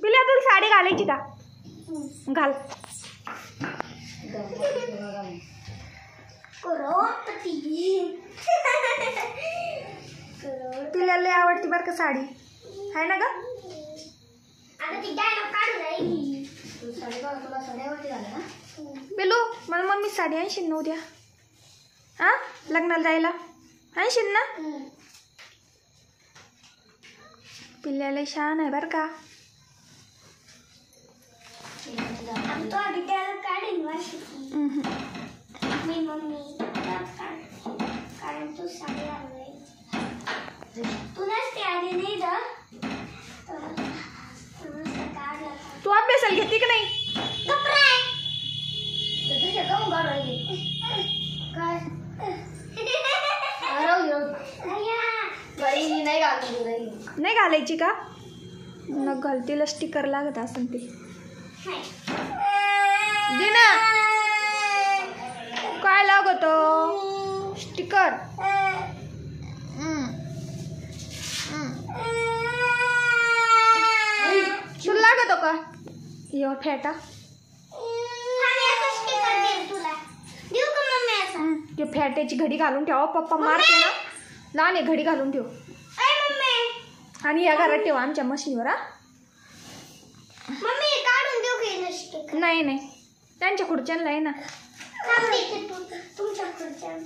पिल्या तुला साडी घालायची का? घाल. पिल्या लय आवडती बरं का साडी, आहे ना ग? पिलू मला मम्मी साडी आणशील ना उद्या? हा लग्नाला जायला आणशील ना? पिल्याला छान आहे बरं का. तू अभ्यासाला घेते की नाही? नाही घालायची का? मग घालतीला स्टिकर लागत असेल ते. दे ना. काय लागत स्टिकर? तुला लागतो का? यो फेटा ते फेट्याची घडी घालून ठेवा. पप्पा मारते ना. लहान आहे घडी घालून ठेव. आणि या घरात ठेवा आमच्या मशीनवर. हा नाही नाही त्यांच्या खुर्च्यांना आहे ना. तुमच्या खुर्च्या